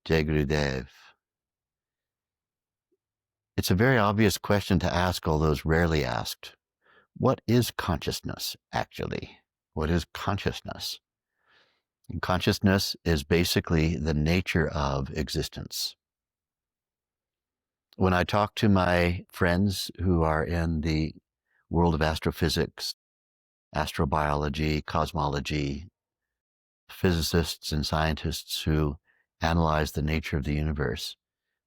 de Gurudev. It's a very obvious question to ask, although it's rarely asked. What is consciousness, actually? What is consciousness? And consciousness is basically the nature of existence. When I talk to my friends who are in the world of astrophysics, astrobiology, cosmology, physicists and scientists who analyze the nature of the universe,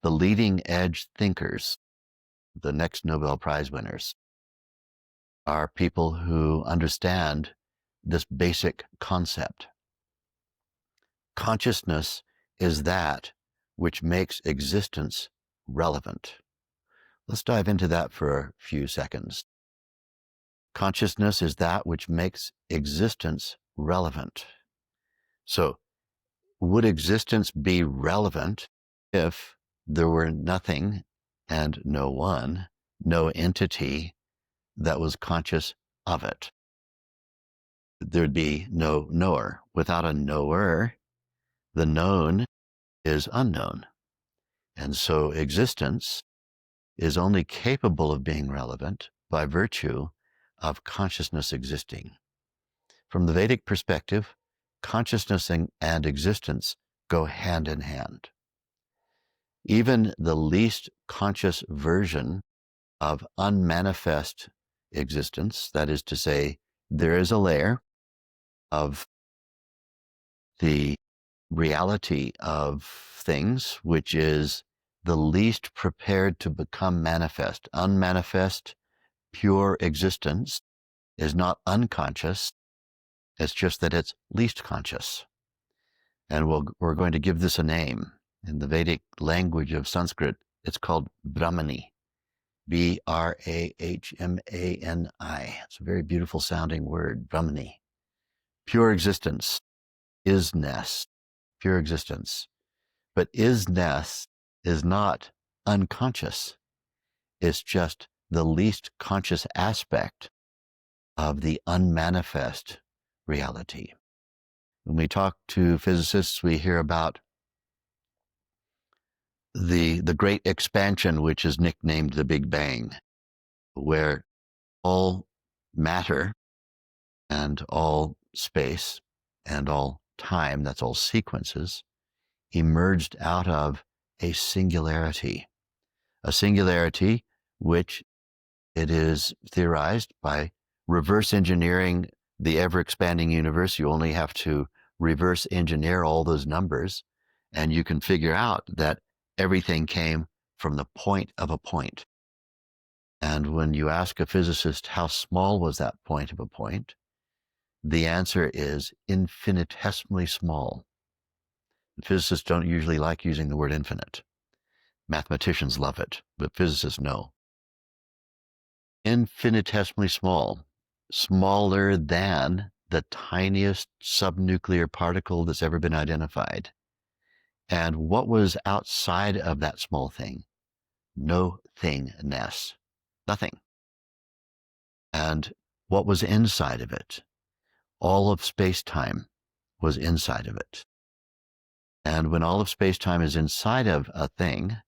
the leading edge thinkers, the next Nobel Prize winners, are people who understand this basic concept. Consciousness is that which makes existence relevant. Let's dive into that for a few seconds. Consciousness is that which makes existence relevant. So, would existence be relevant if there were nothing and no one, no entity that was conscious of it? There'd be no knower. Without a knower, the known is unknown. And so existence is only capable of being relevant by virtue of consciousness existing. From the Vedic perspective, consciousness and existence go hand in hand. Even the least conscious version of unmanifest existence, that is to say, there is a layer of the reality of things which is the least prepared to become manifest. Unmanifest, pure existence is not unconscious, it's just that it's least conscious. And we're going to give this a name. In the Vedic language of Sanskrit, it's called Brahmani. Brahmani. It's a very beautiful sounding word, Brahmani. Pure existence, Is-ness, pure existence. But Is-ness is not unconscious. It's just the least conscious aspect of the unmanifest reality. When we talk to physicists, we hear about the great expansion, which is nicknamed the Big Bang, where all matter and all space and all time, that's all sequences, emerged out of a singularity which it is theorized by reverse engineering the ever-expanding universe. You only have to reverse engineer all those numbers, and you can figure out that everything came from the point of a point. And when you ask a physicist how small was that point of a point, the answer is infinitesimally small. Physicists don't usually like using the word infinite. Mathematicians love it, but physicists no. Infinitesimally small, smaller than the tiniest subnuclear particle that's ever been identified. And what was outside of that small thing? No thingness, nothing. And what was inside of it? All of space-time was inside of it. And when all of space-time is inside of a thing,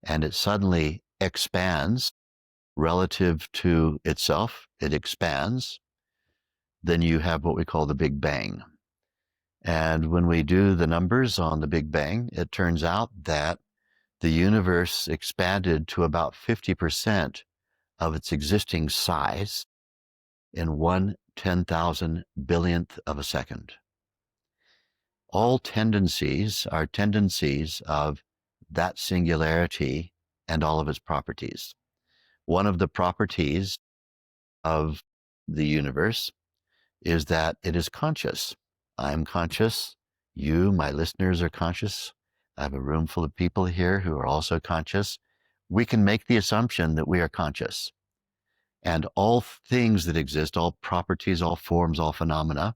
and it suddenly expands relative to itself, it expands, then you have what we call the Big Bang. And when we do the numbers on the Big Bang, it turns out that the universe expanded to about 50% of its existing size in 1/10,000 billionth of a second. All tendencies are tendencies of that singularity and all of its properties. One of the properties of the universe is that it is conscious. I'm conscious. You, my listeners, are conscious. I have a room full of people here who are also conscious. We can make the assumption that we are conscious. And all things that exist, all properties, all forms, all phenomena,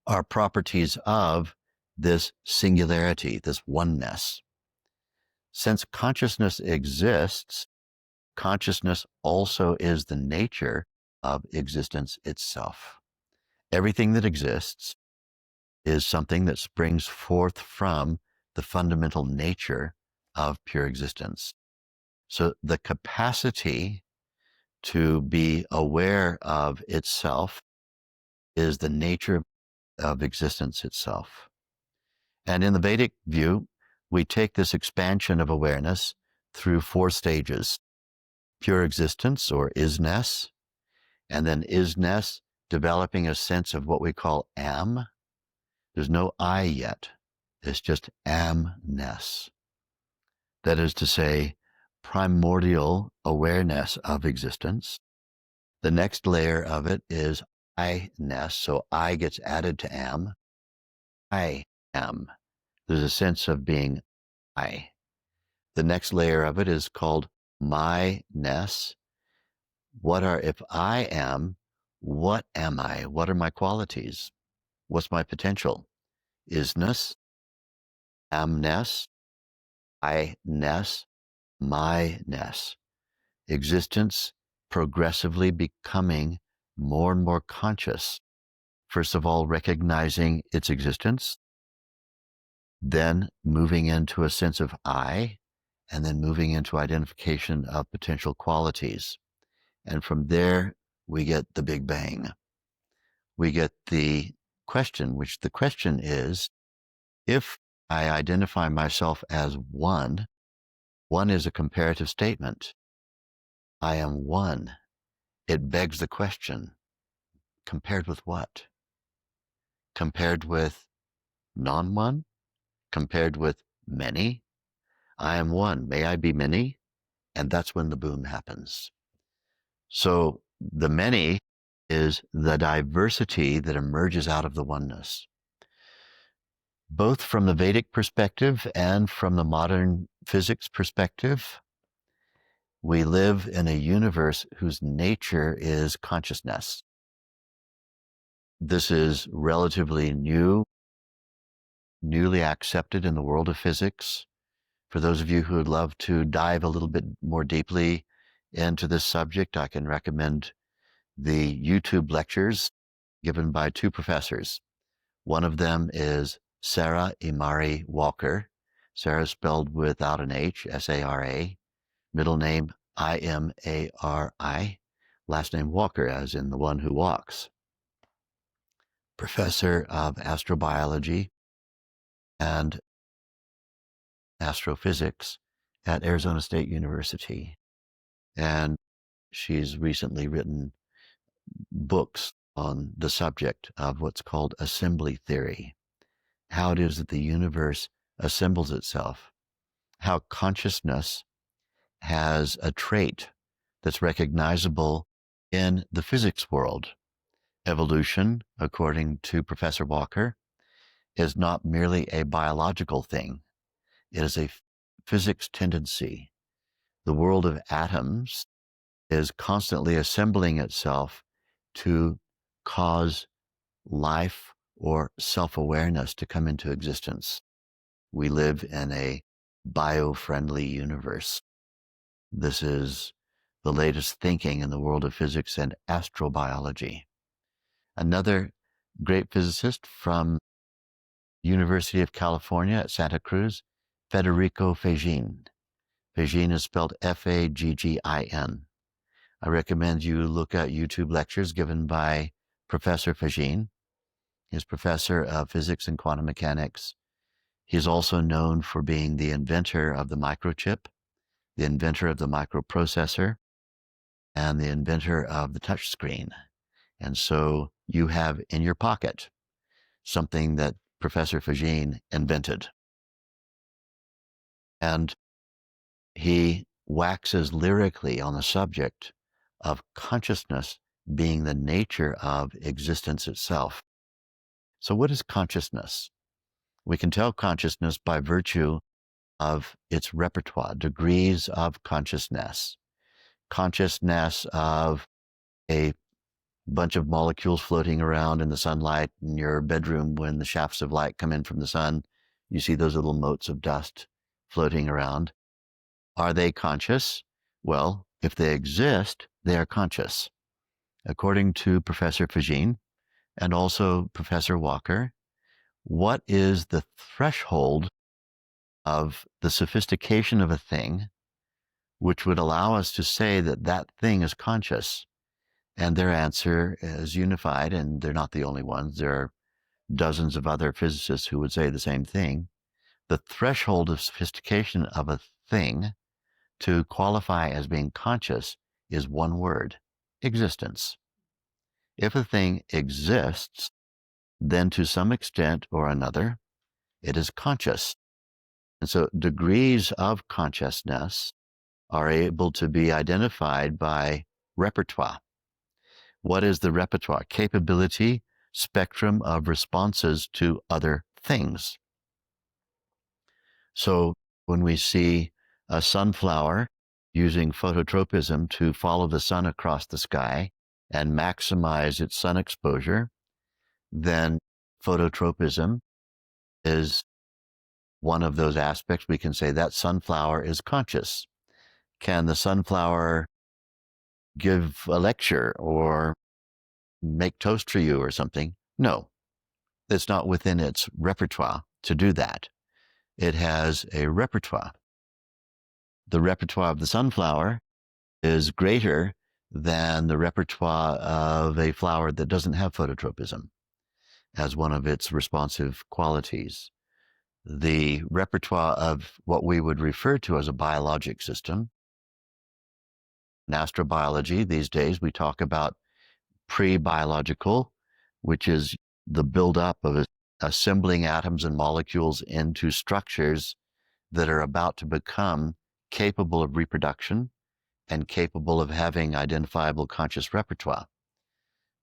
are properties of this singularity, this oneness. Since consciousness exists, consciousness also is the nature of existence itself. Everything that exists is something that springs forth from the fundamental nature of pure existence. So the capacity to be aware of itself is the nature of existence itself. And in the Vedic view, we take this expansion of awareness through 4 stages: pure existence, or Is-ness, and then Is-ness developing a sense of what we call Am. There's no I yet. It's just Am-ness. That is to say, primordial awareness of existence. The next layer of it is I-ness, so I gets added to Am. I am. There's a sense of being I. The next layer of it is called My-ness. If I am, what am I? What are my qualities? What's my potential? Is-ness, Am-ness, I-ness, My-ness. Existence progressively becoming more and more conscious. First of all, recognizing its existence, then moving into a sense of I, and then moving into identification of potential qualities. And from there, we get the Big Bang. We get the question, which the question is, if I identify myself as one is a comparative statement. I am one. It begs the question, compared with what? Compared with non-one? Compared with many? I am one. May I be many? And that's when the boom happens. So the many is the diversity that emerges out of the oneness. Both from the Vedic perspective and from the modern physics perspective, we live in a universe whose nature is consciousness. This is relatively newly accepted in the world of physics. For those of you who would love to dive a little bit more deeply into this subject, I can recommend the YouTube lectures given by 2 professors. One of them is Sarah Imari Walker. Sarah spelled without an H, S-A-R-A. Middle name I-M-A-R-I. Last name Walker, as in the one who walks. Professor of astrobiology and astrophysics at Arizona State University. And she's recently written books on the subject of what's called assembly theory, how it is that the universe assembles itself, how consciousness has a trait that's recognizable in the physics world. Evolution, according to Professor Walker, is not merely a biological thing. It is a physics tendency. The world of atoms is constantly assembling itself to cause life or self-awareness to come into existence. We live in a bio-friendly universe. This is the latest thinking in the world of physics and astrobiology. Another great physicist from University of California at Santa Cruz, Federico Faggin. Faggin is spelled F-A-G-G-I-N. I recommend you look at YouTube lectures given by Professor Faggin. He's professor of physics and quantum mechanics. He's also known for being the inventor of the microchip, the inventor of the microprocessor, and the inventor of the touchscreen. And so you have in your pocket something that Professor Faggin invented. And he waxes lyrically on the subject of consciousness being the nature of existence itself. So what is consciousness? We can tell consciousness by virtue of its repertoire, degrees of consciousness. Consciousness of a bunch of molecules floating around in the sunlight in your bedroom. When the shafts of light come in from the sun, you see those little motes of dust floating around. Are they conscious? Well, if they exist, they are conscious. According to Professor Faggin and also Professor Walker, what is the threshold of the sophistication of a thing which would allow us to say that that thing is conscious? And their answer is unified, and they're not the only ones. There are dozens of other physicists who would say the same thing. The threshold of sophistication of a thing to qualify as being conscious is one word: existence. If a thing exists, then to some extent or another, it is conscious. And so degrees of consciousness are able to be identified by repertoire. What is the repertoire? Capability, spectrum of responses to other things. So when we see a sunflower using phototropism to follow the sun across the sky and maximize its sun exposure, then phototropism is one of those aspects. We can say that sunflower is conscious. Can the sunflower give a lecture or make toast for you or something? No, it's not within its repertoire to do that. It has a repertoire. The repertoire of the sunflower is greater than the repertoire of a flower that doesn't have phototropism as one of its responsive qualities. The repertoire of what we would refer to as a biologic system. In astrobiology these days, we talk about pre-biological, which is the buildup of assembling atoms and molecules into structures that are about to become capable of reproduction and capable of having identifiable conscious repertoire.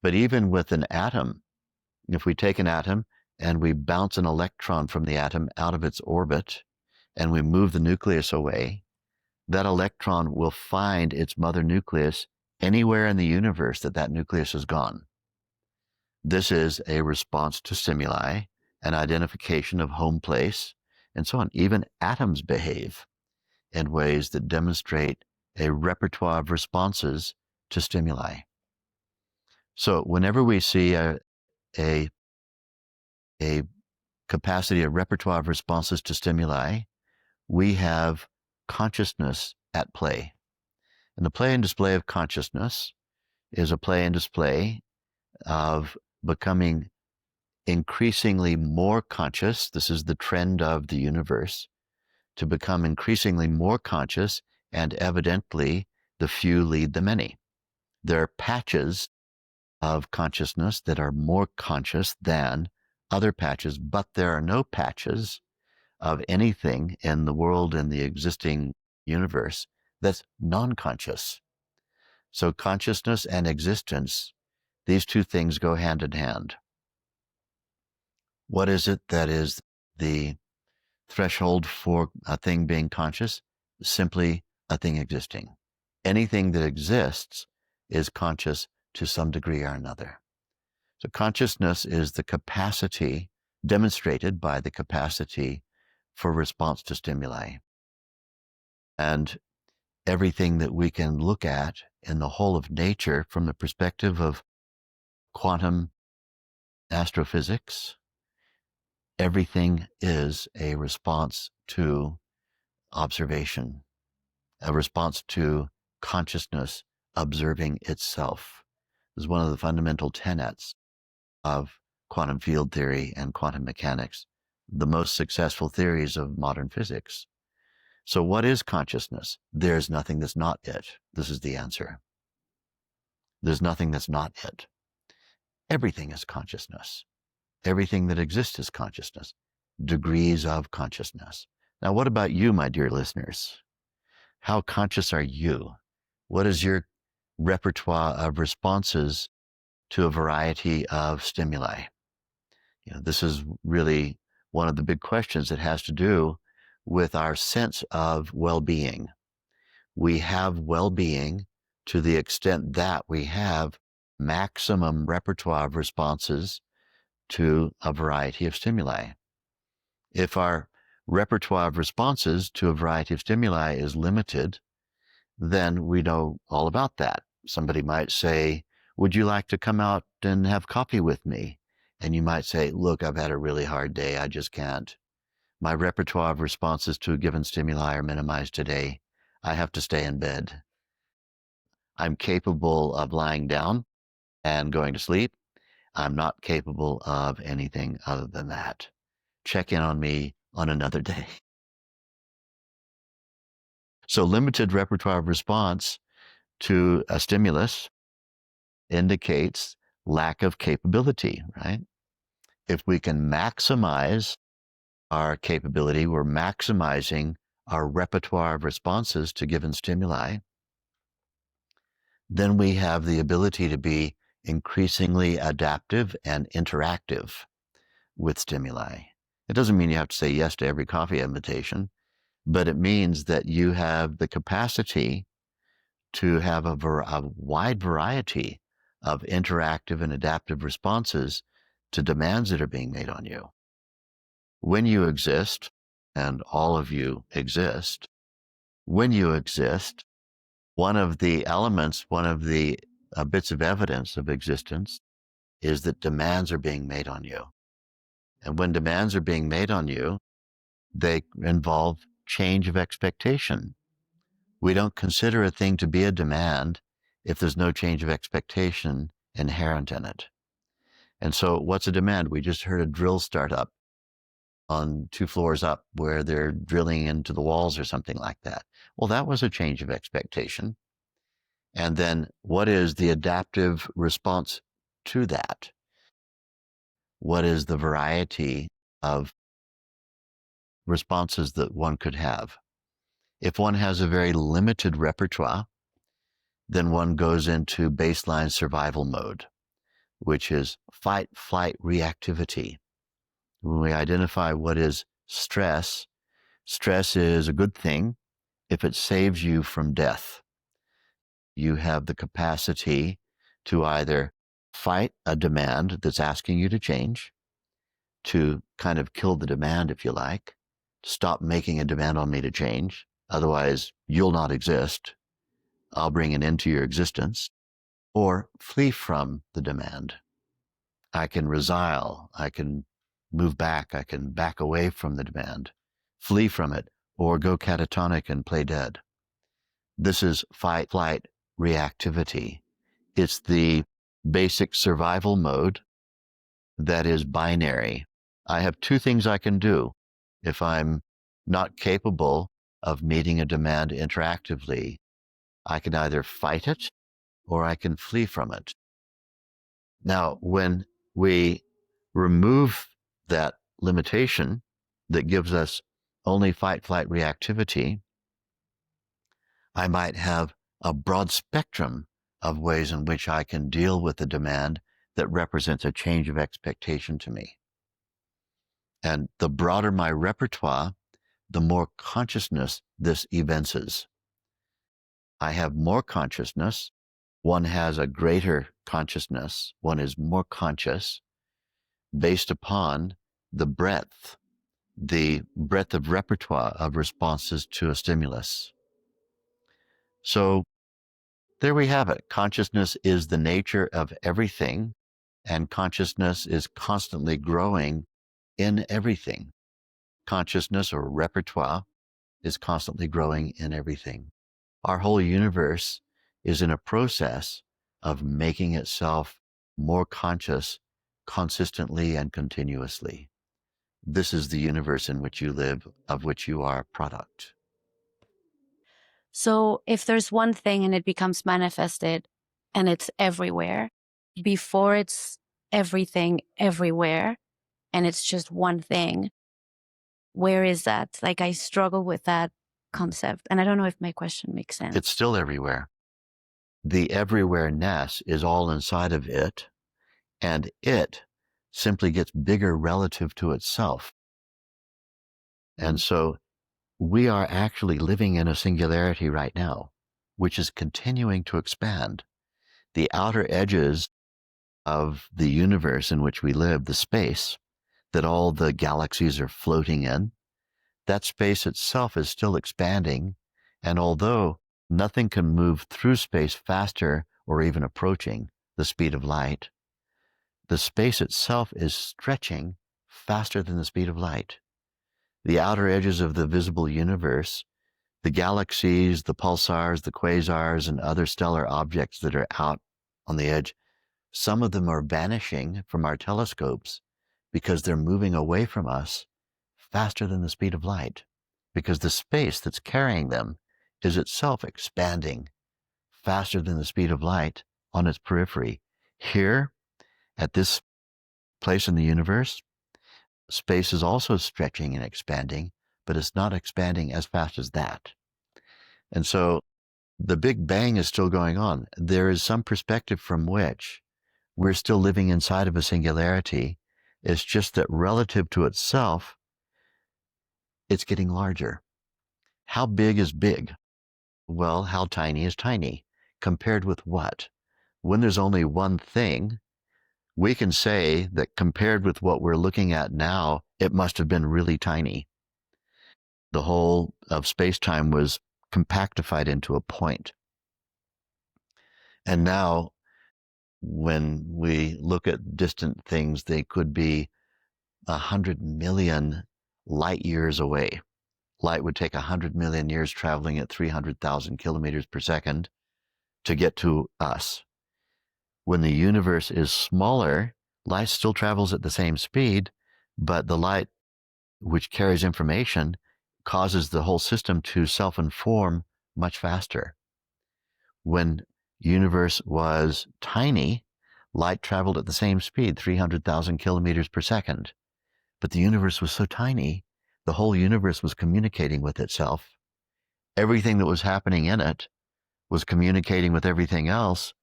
But even with an atom, if we take an atom and we bounce an electron from the atom out of its orbit and we move the nucleus away, that electron will find its mother nucleus anywhere in the universe that nucleus is gone. This is a response to stimuli, an identification of home place, and so on. Even atoms behave in ways that demonstrate a repertoire of responses to stimuli. So whenever we see a capacity, a repertoire of responses to stimuli, we have consciousness at play. And the play and display of consciousness is a play and display of becoming increasingly more conscious. This is the trend of the universe, to become increasingly more conscious, and evidently the few lead the many. There are patches of consciousness that are more conscious than other patches, but there are no patches of anything in the world, in the existing universe, that's non-conscious. So consciousness and existence, these two things go hand in hand. What is it that is the threshold for a thing being conscious? Simply a thing existing. Anything that exists is conscious to some degree or another. So consciousness is the capacity, demonstrated by the capacity for response to stimuli. And everything that we can look at in the whole of nature from the perspective of quantum astrophysics, everything is a response to observation, a response to consciousness observing itself. This is one of the fundamental tenets of quantum field theory and quantum mechanics, the most successful theories of modern physics. So what is consciousness? There's nothing that's not it. This is the answer. There's nothing that's not it. Everything is consciousness. Everything that exists is consciousness. Degrees of consciousness. Now, what about you, my dear listeners? How conscious are you? What is your repertoire of responses to a variety of stimuli? This is really one of the big questions that has to do with our sense of well-being. We have well-being to the extent that we have maximum repertoire of responses to a variety of stimuli. If our repertoire of responses to a variety of stimuli is limited, then we know all about that. Somebody might say, would you like to come out and have coffee with me? And you might say, look, I've had a really hard day. I just can't. My repertoire of responses to a given stimuli are minimized today. I have to stay in bed. I'm capable of lying down and going to sleep. I'm not capable of anything other than that. Check in on me on another day. So limited repertoire of response to a stimulus indicates lack of capability, right? If we can maximize our capability, we're maximizing our repertoire of responses to given stimuli, then we have the ability to be increasingly adaptive and interactive with stimuli. It doesn't mean you have to say yes to every coffee invitation, but it means that you have the capacity to have a wide variety of interactive and adaptive responses to demands that are being made on you. When you exist, and all of you exist, when you exist, one of the elements, one of the bits of evidence of existence is that demands are being made on you. And when demands are being made on you, they involve change of expectation. We don't consider a thing to be a demand if there's no change of expectation inherent in it. And so what's a demand? We just heard a drill start up on 2 floors up where they're drilling into the walls or something like that. Well, that was a change of expectation. And then what is the adaptive response to that? What is the variety of responses that one could have? If one has a very limited repertoire, then one goes into baseline survival mode, which is fight, flight, reactivity. When we identify what is stress, stress is a good thing if it saves you from death. You have the capacity to either fight a demand that's asking you to change, to kind of kill the demand, if you like, stop making a demand on me to change. Otherwise, you'll not exist. I'll bring an end to your existence. Or flee from the demand. I can resile. I can move back. I can back away from the demand, flee from it, or go catatonic and play dead. This is fight, flight, reactivity. It's the basic survival mode that is binary. I have 2 things I can do if I'm not capable of meeting a demand interactively. I can either fight it or I can flee from it. Now, when we remove that limitation that gives us only fight, flight, reactivity, I might have a broad spectrum of ways in which I can deal with a demand that represents a change of expectation to me. And the broader my repertoire, the more consciousness this evinces. I have more consciousness. One has a greater consciousness. One is more conscious based upon the breadth of repertoire of responses to a stimulus. So there we have it. Consciousness is the nature of everything, and consciousness is constantly growing in everything. Consciousness or repertoire is constantly growing in everything. Our whole universe is in a process of making itself more conscious consistently and continuously. This is the universe in which you live, of which you are a product. So if there's one thing and it becomes manifested and it's everywhere, before it's everything everywhere and it's just one thing, where is that? Like, I struggle with that concept. And I don't know if my question makes sense. It's still everywhere. The everywhereness is all inside of it, and it simply gets bigger relative to itself. And so we are actually living in a singularity right now, which is continuing to expand. The outer edges of the universe in which we live, the space that all the galaxies are floating in, that space itself is still expanding. And although nothing can move through space faster or even approaching the speed of light, the space itself is stretching faster than the speed of light. The outer edges of the visible universe, the galaxies, the pulsars, the quasars, and other stellar objects that are out on the edge, some of them are vanishing from our telescopes because they're moving away from us faster than the speed of light, because the space that's carrying them is itself expanding faster than the speed of light on its periphery. Here, at this place in the universe, space is also stretching and expanding, but it's not expanding as fast as that. And so the Big Bang is still going on. There is some perspective from which we're still living inside of a singularity. It's just that relative to itself, it's getting larger. How big is big? Well, how tiny is tiny? Compared with what? When there's only one thing, we can say that compared with what we're looking at now, it must have been really tiny. The whole of space-time was compactified into a point. And now, when we look at distant things, they could be 100 million light years away. Light would take 100 million years traveling at 300,000 kilometers per second to get to us. When the universe is smaller, light still travels at the same speed, but the light which carries information causes the whole system to self-inform much faster. When universe was tiny, light traveled at the same speed, 300,000 kilometers per second. But the universe was so tiny, the whole universe was communicating with itself. Everything that was happening in it was communicating with everything else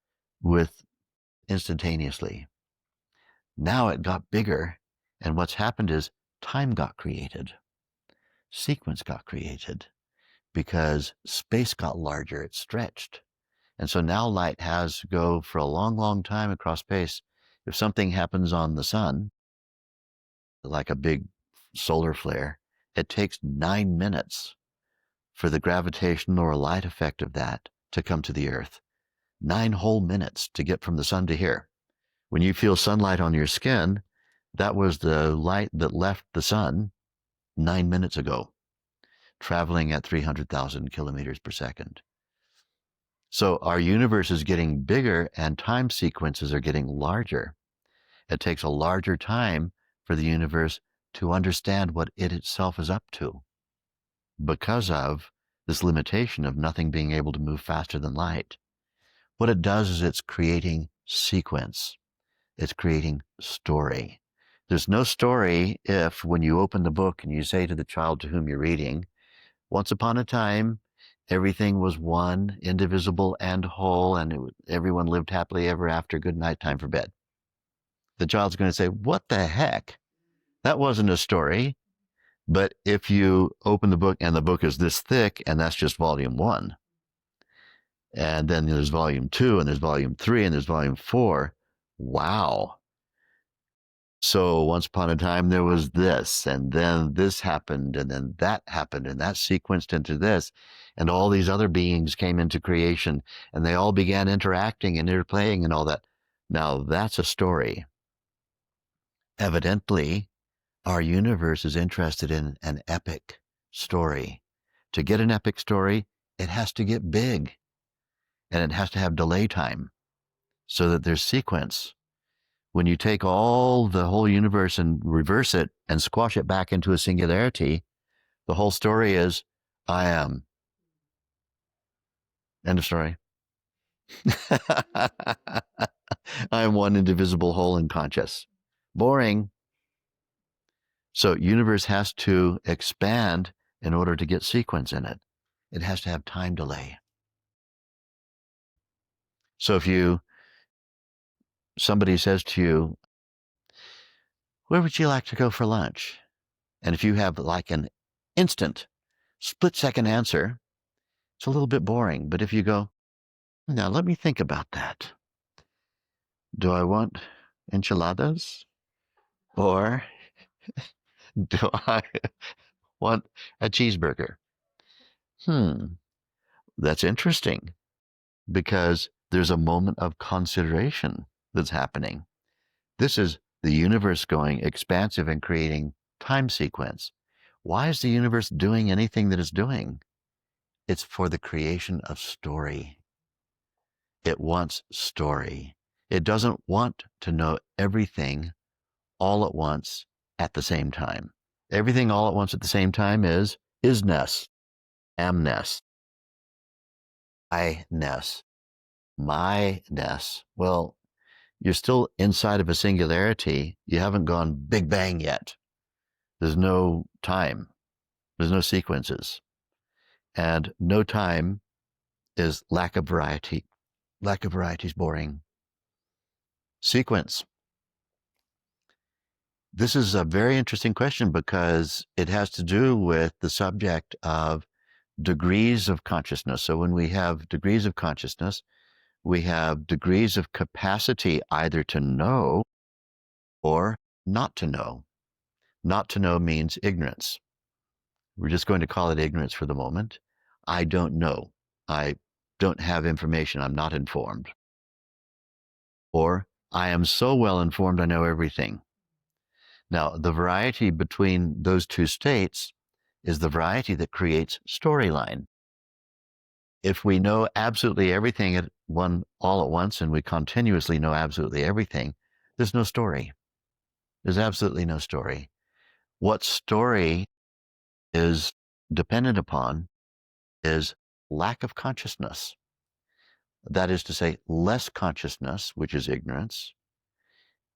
with instantaneously. Now it got bigger, and what's happened is time got created. Sequence got created because space got larger, it stretched. And so now light has to go for a long, long time across space. If something happens on the sun, like a big solar flare, it takes 9 minutes for the gravitational or light effect of that to come to the Earth. 9 whole minutes to get from the sun to here. When you feel sunlight on your skin, that was the light that left the sun 9 minutes ago, traveling at 300,000 kilometers per second. So our universe is getting bigger and time sequences are getting larger. It takes a larger time for the universe to understand what it itself is up to because of this limitation of nothing being able to move faster than light. What it does is it's creating sequence. It's creating story. There's no story if, when you open the book and you say to the child to whom you're reading, once upon a time, everything was one, indivisible and whole, and everyone lived happily ever after. Good night, time for bed. The child's going to say, what the heck? That wasn't a story. But if you open the book and the book is this thick, and that's just volume 1, and then there's volume 2, and there's volume 3, and there's volume 4, wow. So once upon a time there was this, and then this happened, and then that happened, and that sequenced into this, and all these other beings came into creation, and they all began interacting and interplaying and all that. Now that's a story. Evidently, our universe is interested in an epic story. To get an epic story, it has to get big, and it has to have delay time so that there's sequence. When you take all the whole universe and reverse it and squash it back into a singularity, the whole story is, I am. End of story. I am one indivisible whole and conscious. Boring. So universe has to expand in order to get sequence in it. It has to have time delay. So if somebody says to you, where would you like to go for lunch? And if you have like an instant, split-second answer, it's a little bit boring. But if you go, now let me think about that. Do I want enchiladas? Or do I want a cheeseburger? That's interesting because there's a moment of consideration that's happening. This is the universe going expansive and creating time sequence. Why is the universe doing anything that it's doing? It's for the creation of story. It wants story. It doesn't want to know everything all at once at the same time. Everything all at once at the same time is Is-ness, Am-ness, I-ness, My-ness. Well, you're still inside of a singularity. You haven't gone Big Bang yet. There's no time. There's no sequences. And no time is lack of variety. Lack of variety is boring. Sequence. This is a very interesting question because it has to do with the subject of degrees of consciousness. So when we have degrees of consciousness, we have degrees of capacity either to know or not to know. Not to know means ignorance. We're just going to call it ignorance for the moment. I don't know. I don't have information. I'm not informed. Or I am so well informed I know everything. Now, the variety between those two states is the variety that creates storyline. If we know absolutely everything all at once and we continuously know absolutely everything, there's no story. There's absolutely no story. What story is dependent upon is lack of consciousness. That is to say, less consciousness, which is ignorance,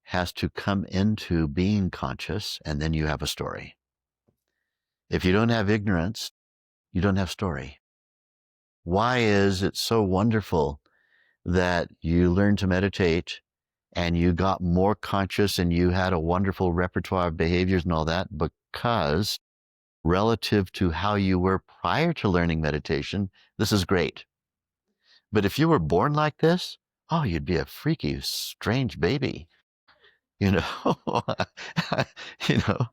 has to come into being conscious, and then you have a story. If you don't have ignorance, you don't have story. Why is it so wonderful that you learned to meditate and you got more conscious and you had a wonderful repertoire of behaviors and all that? Because relative to how you were prior to learning meditation, this is great. But if you were born like this, oh, you'd be a freaky, strange baby. You know, you know,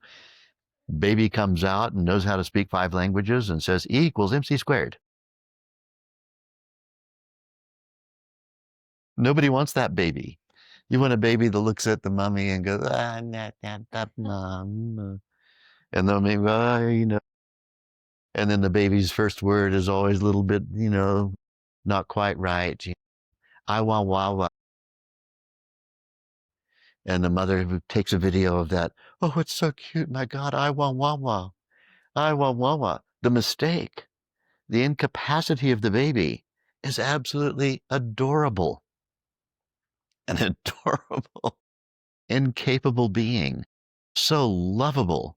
baby comes out and knows how to speak 5 languages and says E equals MC squared. Nobody wants that baby. You want a baby that looks at the mummy and goes, that mom. And they'll maybe, and then the baby's first word is always a little bit, not quite right. I want wawa. And the mother who takes a video of that, oh, it's so cute. My God, I want wawa. I want wawa. The mistake, the incapacity of the baby is absolutely adorable. An adorable, incapable being. So lovable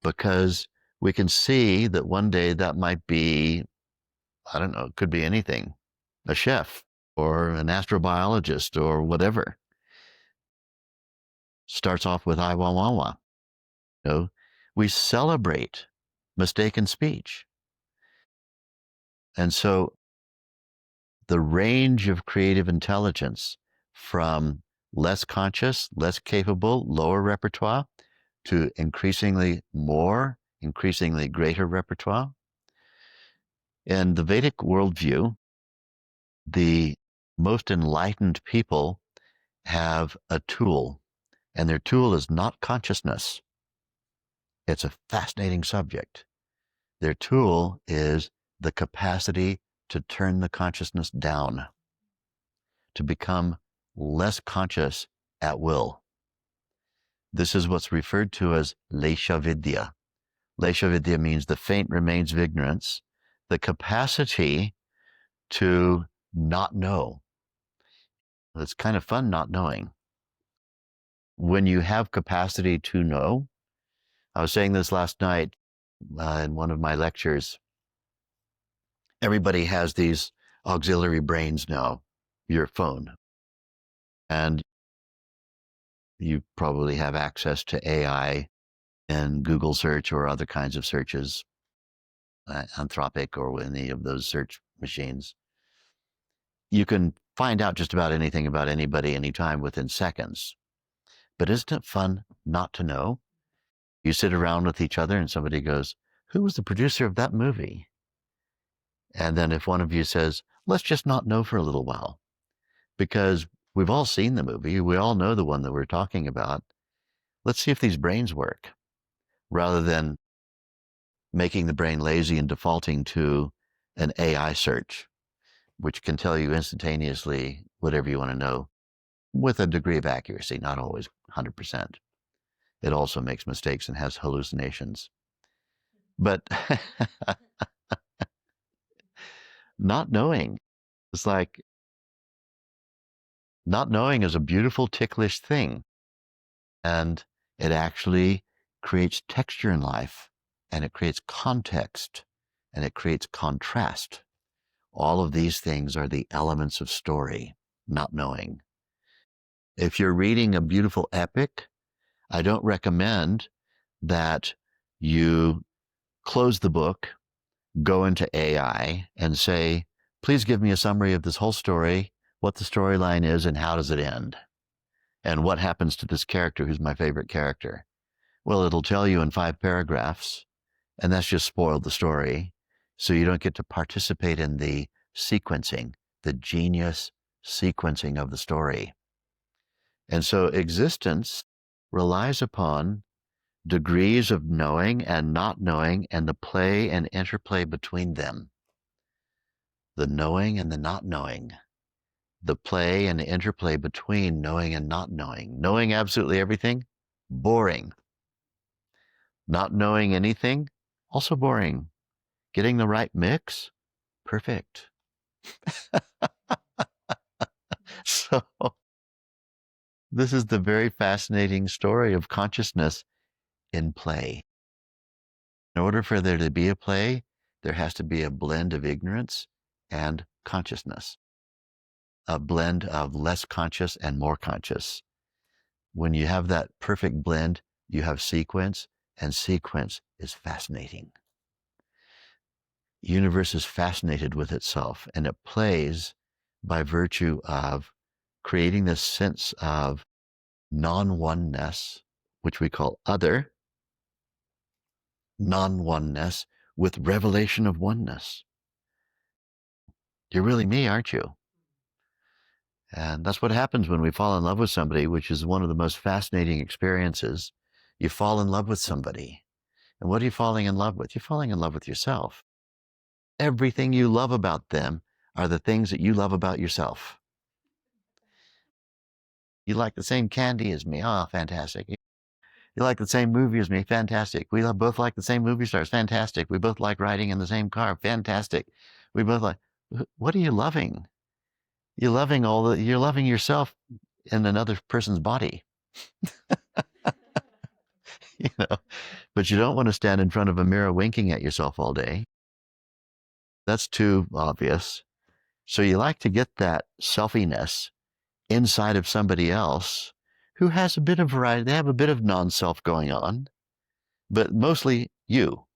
because we can see that one day that might be, I don't know, it could be anything, a chef or an astrobiologist or whatever. Starts off with I want wawa. We celebrate mistaken speech. And so the range of creative intelligence from less conscious, less capable, lower repertoire to increasingly more, increasingly greater repertoire. In the Vedic worldview, the most enlightened people have a tool, and their tool is not consciousness. It's a fascinating subject. Their tool is the capacity to turn the consciousness down, to become less conscious at will. This is what's referred to as Lesha Vidya. Lesha Vidya means the faint remains of ignorance, the capacity to not know. It's kind of fun not knowing. When you have capacity to know, I was saying this last night in one of my lectures, everybody has these auxiliary brains now, your phone. And you probably have access to AI and Google search or other kinds of searches, Anthropic or any of those search machines. You can find out just about anything about anybody, anytime within seconds. But isn't it fun not to know? You sit around with each other and somebody goes, who was the producer of that movie? And then if one of you says, let's just not know for a little while, because We've all seen the movie. We all know the one that we're talking about. Let's see if these brains work, rather than making the brain lazy and defaulting to an AI search, which can tell you instantaneously whatever you want to know with a degree of accuracy, not always 100%. It also makes mistakes and has hallucinations. But not knowing, it's like not knowing is a beautiful, ticklish thing. And it actually creates texture in life, and it creates context, and it creates contrast. All of these things are the elements of story, not knowing. If you're reading a beautiful epic, I don't recommend that you close the book, go into AI, and say, please give me a summary of this whole story, what the storyline is, and how does it end? And what happens to this character who's my favorite character? Well, it'll tell you in 5 paragraphs, and that's just spoiled the story. So you don't get to participate in the sequencing, the genius sequencing of the story. And so existence relies upon degrees of knowing and not knowing, and the play and interplay between them. The knowing and the not knowing. The play and the interplay between knowing and not knowing. Knowing absolutely everything, boring. Not knowing anything, also boring. Getting the right mix, perfect. So this is the very fascinating story of consciousness in play. In order for there to be a play, there has to be a blend of ignorance and consciousness, a blend of less conscious and more conscious. When you have that perfect blend, you have sequence, and sequence is fascinating. Universe is fascinated with itself, and it plays by virtue of creating this sense of non-oneness, which we call other, non-oneness with revelation of oneness. You're really me, aren't you? And that's what happens when we fall in love with somebody, which is one of the most fascinating experiences. You fall in love with somebody. And what are you falling in love with? You're falling in love with yourself. Everything you love about them are the things that you love about yourself. You like the same candy as me. Oh, fantastic. You like the same movie as me. Fantastic. We both like the same movie stars. Fantastic. We both like riding in the same car. Fantastic. We both like, what are you loving? You're loving yourself in another person's body. You know, but you don't want to stand in front of a mirror winking at yourself all day. That's too obvious. So you like to get that selfiness inside of somebody else who has a bit of variety. They have a bit of non-self going on, but mostly you.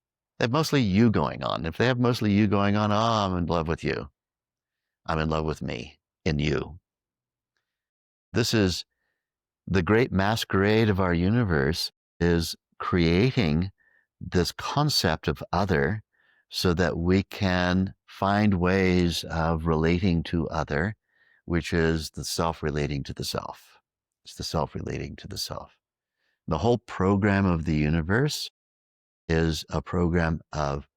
They have mostly you going on. If they have mostly you going on, oh, I'm in love with you. I'm in love with me in you. This is the great masquerade of our universe, is creating this concept of other so that we can find ways of relating to other, which is the self relating to the self. It's the self relating to the self. The whole program of the universe is a program of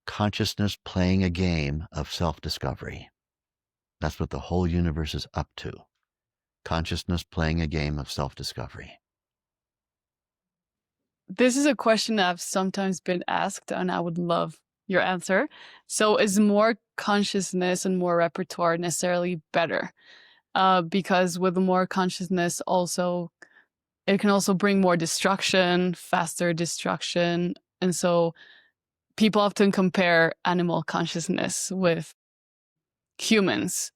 consciousness playing a game of self-discovery. That's what the whole universe is up to. Consciousness playing a game of self-discovery. This is a question I've sometimes been asked, and I would love your answer. So is more consciousness and more repertoire necessarily better? Because with more consciousness also, it can also bring more destruction, faster destruction. And so people often compare animal consciousness with humans.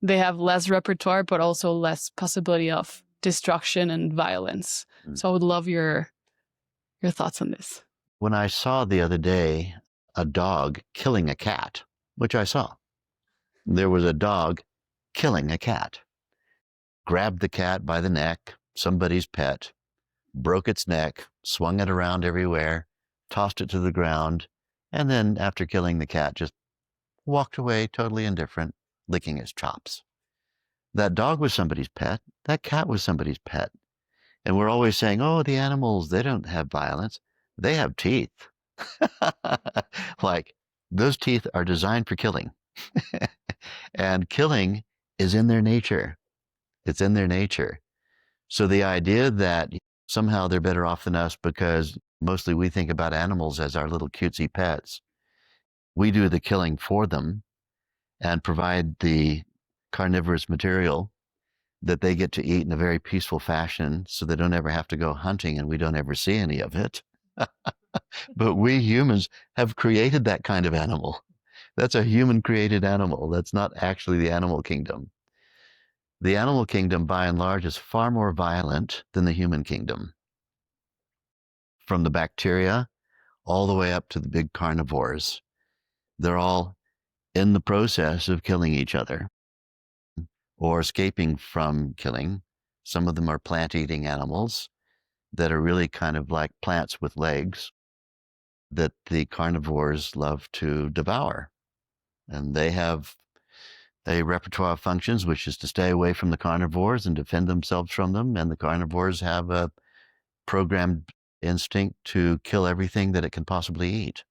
They have less repertoire, but also less possibility of destruction and violence. So I would love your thoughts on this. When I saw the other day a dog killing a cat, which I saw, there was a dog killing a cat, grabbed the cat by the neck, somebody's pet, broke its neck, swung it around everywhere, tossed it to the ground, and then after killing the cat, just walked away totally indifferent, licking its chops. That dog was somebody's pet. That cat was somebody's pet. And we're always saying, oh, the animals, they don't have violence. They have teeth. Like, those teeth are designed for killing. And killing is in their nature. It's in their nature. So the idea that somehow they're better off than us because mostly we think about animals as our little cutesy pets. We do the killing for them and provide the carnivorous material that they get to eat in a very peaceful fashion so they don't ever have to go hunting and we don't ever see any of it. But we humans have created that kind of animal. That's a human created animal. That's not actually the animal kingdom. The animal kingdom, by and large, is far more violent than the human kingdom. From the bacteria all the way up to the big carnivores, they're all in the process of killing each other or escaping from killing. Some of them are plant-eating animals that are really kind of like plants with legs that the carnivores love to devour. And they have a repertoire of functions, which is to stay away from the carnivores and defend themselves from them. And the carnivores have a programmed instinct to kill everything that it can possibly eat.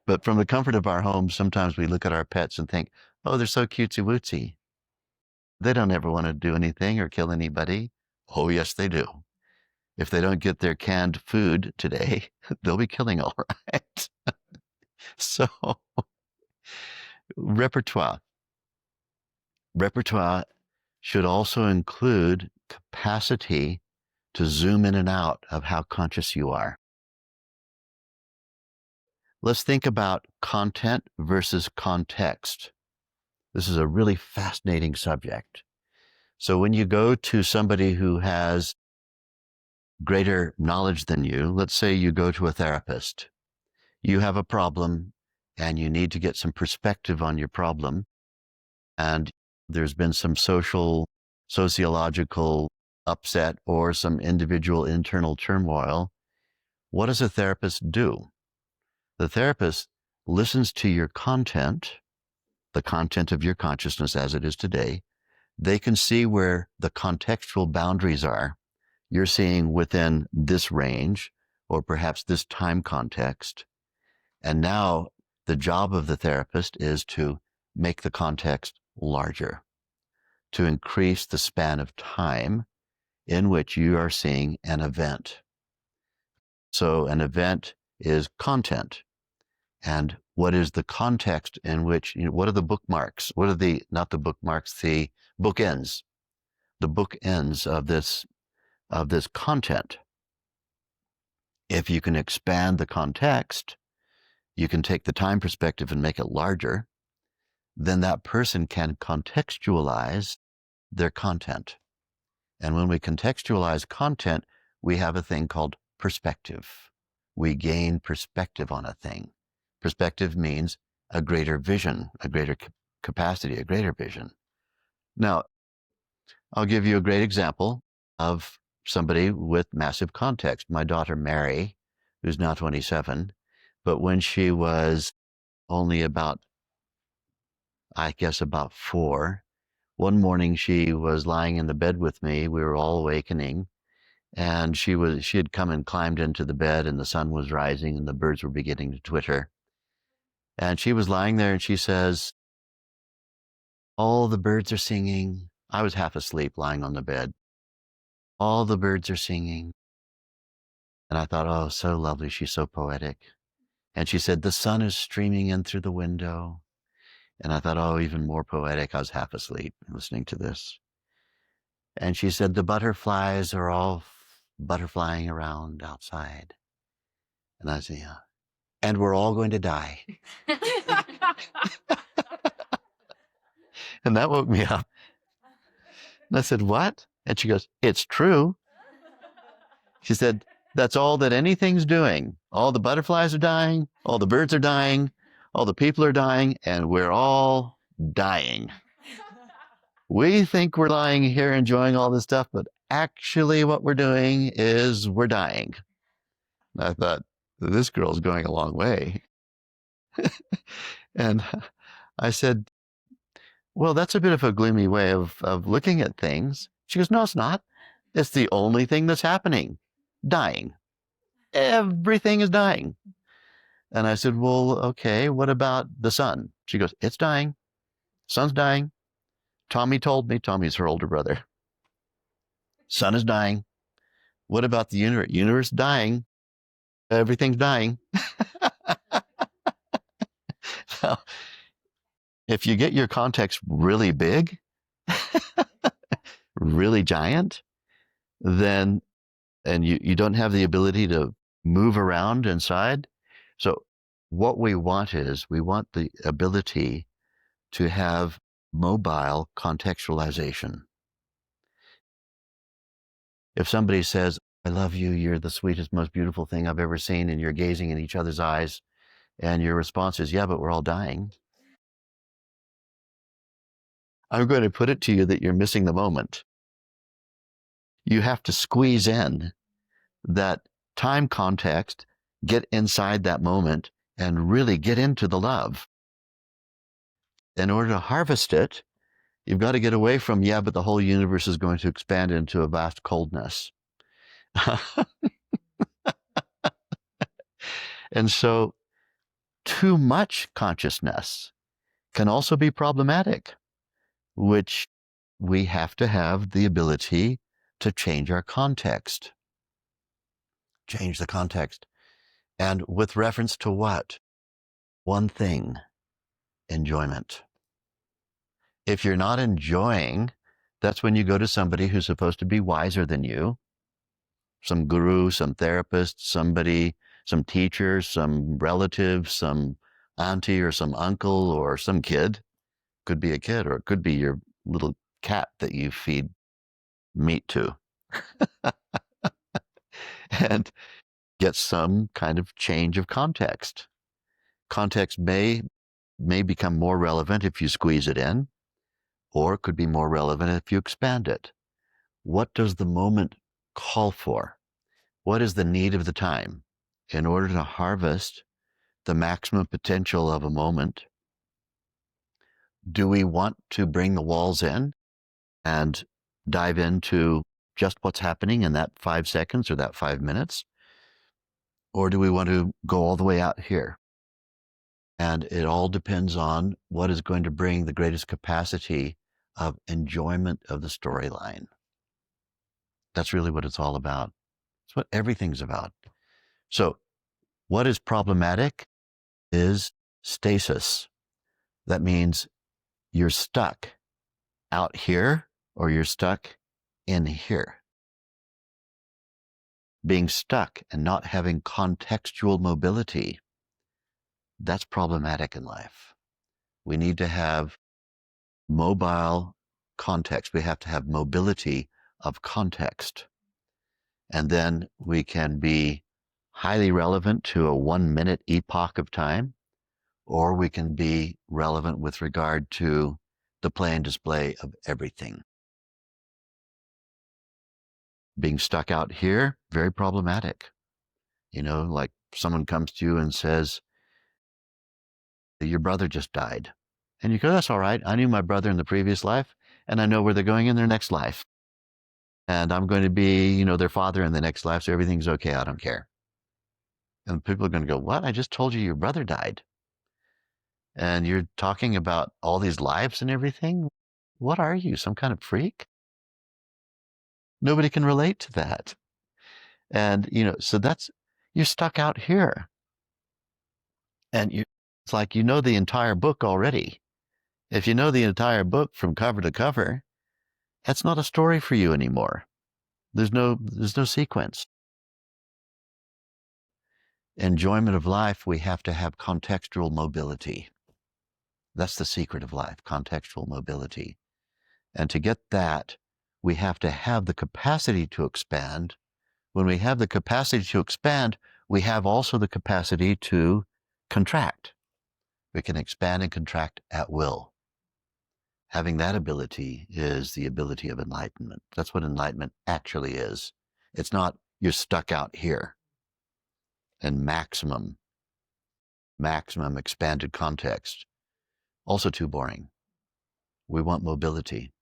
But from the comfort of our homes, sometimes we look at our pets and think, oh, they're so cutesy-wootsy. They don't ever want to do anything or kill anybody. Oh, yes, they do. If they don't get their canned food today, they'll be killing all right. So, repertoire. Repertoire should also include capacity to zoom in and out of how conscious you are. Let's think about content versus context. This is a really fascinating subject. So when you go to somebody who has greater knowledge than you, let's say you go to a therapist, you have a problem and you need to get some perspective on your problem. And there's been some sociological upset or some individual internal turmoil. What does a therapist do? The therapist listens to your content, the content of your consciousness as it is today. They can see where the contextual boundaries are. You're seeing within this range, or perhaps this time context. And now the job of the therapist is to make the context larger, to increase the span of time in which you are seeing an event. So an event is content. And what is the context in which, what are the bookmarks? What are not the bookmarks, the bookends, the bookends of this content. If you can expand the context, you can take the time perspective and make it larger, then that person can contextualize their content. And when we contextualize content, we have a thing called perspective. We gain perspective on a thing. Perspective means a greater vision, a greater capacity, a greater vision. Now, I'll give you a great example of somebody with massive context. My daughter, Mary, who's now 27, but when she was only about 4, one morning she was lying in the bed with me. We were all awakening, and she had come and climbed into the bed, and the sun was rising and the birds were beginning to twitter. And she was lying there and she says, all the birds are singing. I was half asleep lying on the bed. All the birds are singing. And I thought, oh, so lovely. She's so poetic. And she said, the sun is streaming in through the window. And I thought, oh, even more poetic. I was half asleep listening to this. And she said, the butterflies are all butterflying around outside. And I said, yeah. And we're all going to die. And that woke me up. And I said, what? And she goes, it's true. She said, that's all that anything's doing. All the butterflies are dying, all the birds are dying, all the people are dying, and we're all dying. We think we're lying here enjoying all this stuff, but actually what we're doing is we're dying. And I thought, this girl's going a long way. And I said, well, that's a bit of a gloomy way of looking at things. She goes, no, it's not. It's the only thing that's happening. Dying. Everything is dying. And I said, well, okay, what about the sun? She goes, it's dying. Sun's dying. Tommy told me. Tommy's her older brother. Sun is dying. What about the universe? Universe dying. Everything's dying. So if you get your context really big, really giant, then, and you don't have the ability to move around inside. So what we want is, we want the ability to have mobile contextualization. If somebody says, I love you, you're the sweetest, most beautiful thing I've ever seen, and you're gazing in each other's eyes, and your response is, yeah, but we're all dying, I'm going to put it to you that you're missing the moment. You have to squeeze in that time context, get inside that moment, and really get into the love. In order to harvest it, you've got to get away from, yeah, but the whole universe is going to expand into a vast coldness. And so too much consciousness can also be problematic, which we have to have the ability to change our context. Change the context. And with reference to what? One thing, enjoyment. If you're not enjoying, that's when you go to somebody who's supposed to be wiser than you, some guru, some therapist, somebody, some teacher, some relative, some auntie or some uncle or some kid. Could be a kid, or it could be your little cat that you feed meat to. And get some kind of change of context. Context may become more relevant if you squeeze it in, or it could be more relevant if you expand it. What does the moment call for? What is the need of the time? In order to harvest the maximum potential of a moment, do we want to bring the walls in and dive into just what's happening in that 5 seconds or that 5 minutes? Or do we want to go all the way out here? And it all depends on what is going to bring the greatest capacity of enjoyment of the storyline. That's really what it's all about. It's what everything's about. So what is problematic is stasis. That means you're stuck out here or you're stuck in here. Being stuck and not having contextual mobility, that's problematic in life. We need to have mobile context. We have to have mobility of context. And then we can be highly relevant to a 1-minute epoch of time, or we can be relevant with regard to the play and display of everything. Being stuck out here, very problematic. You know, like someone comes to you and says, your brother just died. And you go, that's all right. I knew my brother in the previous life, and I know where they're going in their next life. And I'm going to be, you know, their father in the next life, so everything's okay. I don't care. And people are going to go, what? I just told you your brother died. And you're talking about all these lives and everything? What are you, some kind of freak? Nobody can relate to that. And, you know, so that's, you're stuck out here. And it's like, you know the entire book already. If you know the entire book from cover to cover, that's not a story for you anymore. There's no sequence. Enjoyment of life, we have to have contextual mobility. That's the secret of life, contextual mobility. And to get that, we have to have the capacity to expand. When we have the capacity to expand, we have also the capacity to contract. We can expand and contract at will. Having that ability is the ability of enlightenment. That's what enlightenment actually is. It's not you're stuck out here in maximum expanded context. Also too boring. We want mobility.